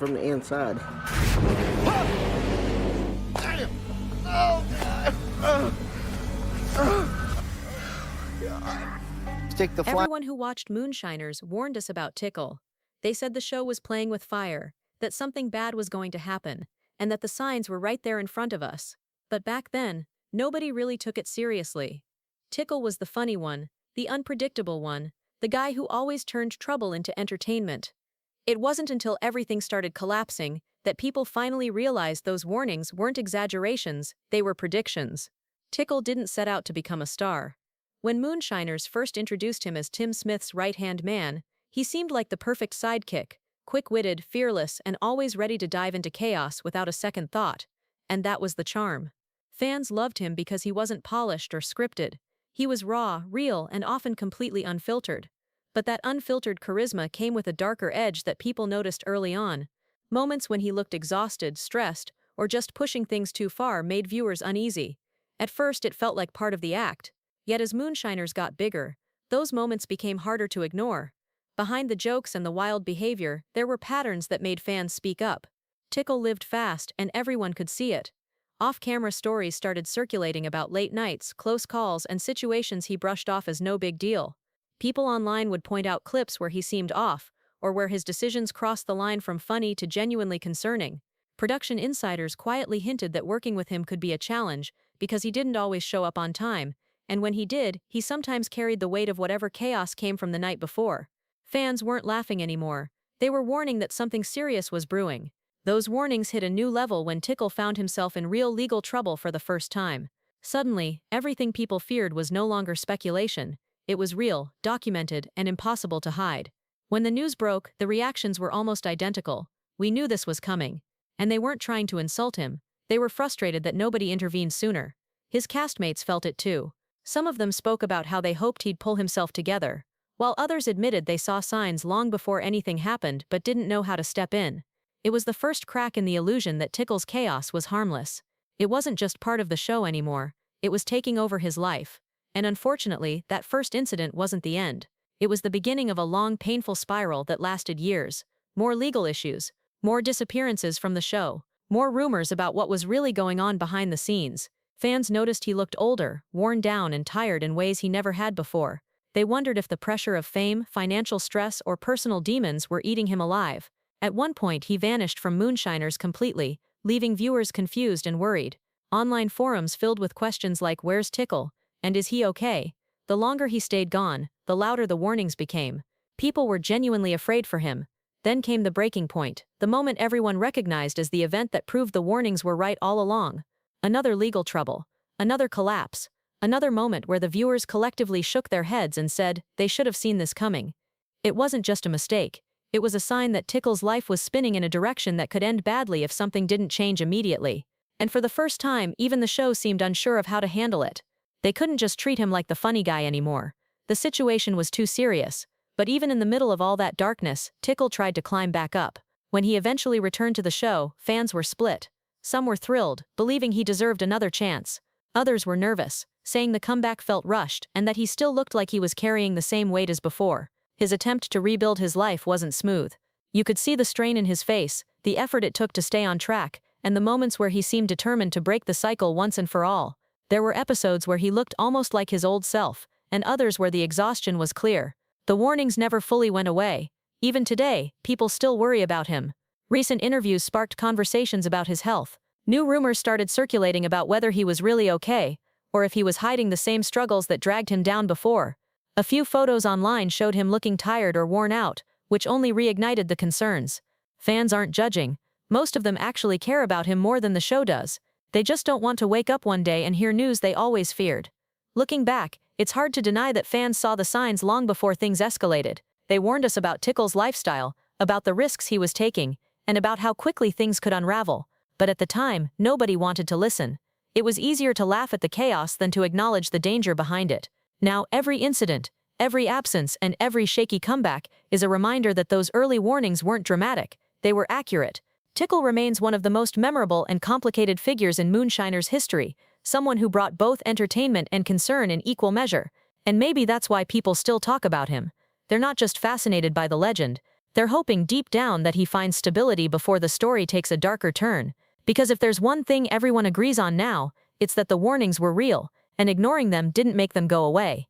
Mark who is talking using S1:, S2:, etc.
S1: from the inside.
S2: Damn! Oh, God.
S1: Stick the fly.
S3: Everyone who watched Moonshiners warned us about Tickle. They said the show was playing with fire, that something bad was going to happen, and that the signs were right there in front of us. But back then, nobody really took it seriously. Tickle was the funny one, the unpredictable one, the guy who always turned trouble into entertainment. It wasn't until everything started collapsing that people finally realized those warnings weren't exaggerations, they were predictions. Tickle didn't set out to become a star. When Moonshiners first introduced him as Tim Smith's right-hand man, he seemed like the perfect sidekick, quick-witted, fearless, and always ready to dive into chaos without a second thought. And that was the charm. Fans loved him because he wasn't polished or scripted. He was raw, real, and often completely unfiltered. But that unfiltered charisma came with a darker edge that people noticed early on. Moments when he looked exhausted, stressed, or just pushing things too far made viewers uneasy. At first it felt like part of the act. Yet as Moonshiners got bigger, those moments became harder to ignore. Behind the jokes and the wild behavior, there were patterns that made fans speak up. Tickle lived fast, and everyone could see it. Off-camera stories started circulating about late nights, close calls, and situations he brushed off as no big deal. People online would point out clips where he seemed off, or where his decisions crossed the line from funny to genuinely concerning. Production insiders quietly hinted that working with him could be a challenge, because he didn't always show up on time, and when he did, he sometimes carried the weight of whatever chaos came from the night before. Fans weren't laughing anymore. They were warning that something serious was brewing. Those warnings hit a new level when Tickle found himself in real legal trouble for the first time. Suddenly, everything people feared was no longer speculation. It was real, documented, and impossible to hide. When the news broke, the reactions were almost identical. We knew this was coming. And they weren't trying to insult him. They were frustrated that nobody intervened sooner. His castmates felt it too. Some of them spoke about how they hoped he'd pull himself together, while others admitted they saw signs long before anything happened but didn't know how to step in. It was the first crack in the illusion that Tickle's chaos was harmless. It wasn't just part of the show anymore, it was taking over his life. And unfortunately, that first incident wasn't the end. It was the beginning of a long, painful spiral that lasted years. More legal issues, more disappearances from the show, more rumors about what was really going on behind the scenes. Fans noticed he looked older, worn down, and tired in ways he never had before. They wondered if the pressure of fame, financial stress, or personal demons were eating him alive. At one point, he vanished from Moonshiners completely, leaving viewers confused and worried. Online forums filled with questions like, "Where's Tickle?" and "Is he okay?" The longer he stayed gone, the louder the warnings became. People were genuinely afraid for him. Then came the breaking point, the moment everyone recognized as the event that proved the warnings were right all along. Another legal trouble. Another collapse. Another moment where the viewers collectively shook their heads and said, they should have seen this coming. It wasn't just a mistake. It was a sign that Tickle's life was spinning in a direction that could end badly if something didn't change immediately. And for the first time, even the show seemed unsure of how to handle it. They couldn't just treat him like the funny guy anymore. The situation was too serious. But even in the middle of all that darkness, Tickle tried to climb back up. When he eventually returned to the show, fans were split. Some were thrilled, believing he deserved another chance. Others were nervous, saying the comeback felt rushed and that he still looked like he was carrying the same weight as before. His attempt to rebuild his life wasn't smooth. You could see the strain in his face, the effort it took to stay on track, and the moments where he seemed determined to break the cycle once and for all. There were episodes where he looked almost like his old self, and others where the exhaustion was clear. The warnings never fully went away. Even today, people still worry about him. Recent interviews sparked conversations about his health. New rumors started circulating about whether he was really okay, or if he was hiding the same struggles that dragged him down before. A few photos online showed him looking tired or worn out, which only reignited the concerns. Fans aren't judging. Most of them actually care about him more than the show does. They just don't want to wake up one day and hear news they always feared. Looking back, it's hard to deny that fans saw the signs long before things escalated. They warned us about Tickle's lifestyle, about the risks he was taking, and about how quickly things could unravel. But at the time, nobody wanted to listen. It was easier to laugh at the chaos than to acknowledge the danger behind it. Now, every incident, every absence, and every shaky comeback is a reminder that those early warnings weren't dramatic, they were accurate. Tickle remains one of the most memorable and complicated figures in Moonshiners' history, someone who brought both entertainment and concern in equal measure. And maybe that's why people still talk about him. They're not just fascinated by the legend, They're hoping deep down that he finds stability before the story takes a darker turn, because if there's one thing everyone agrees on now, it's that the warnings were real, and ignoring them didn't make them go away.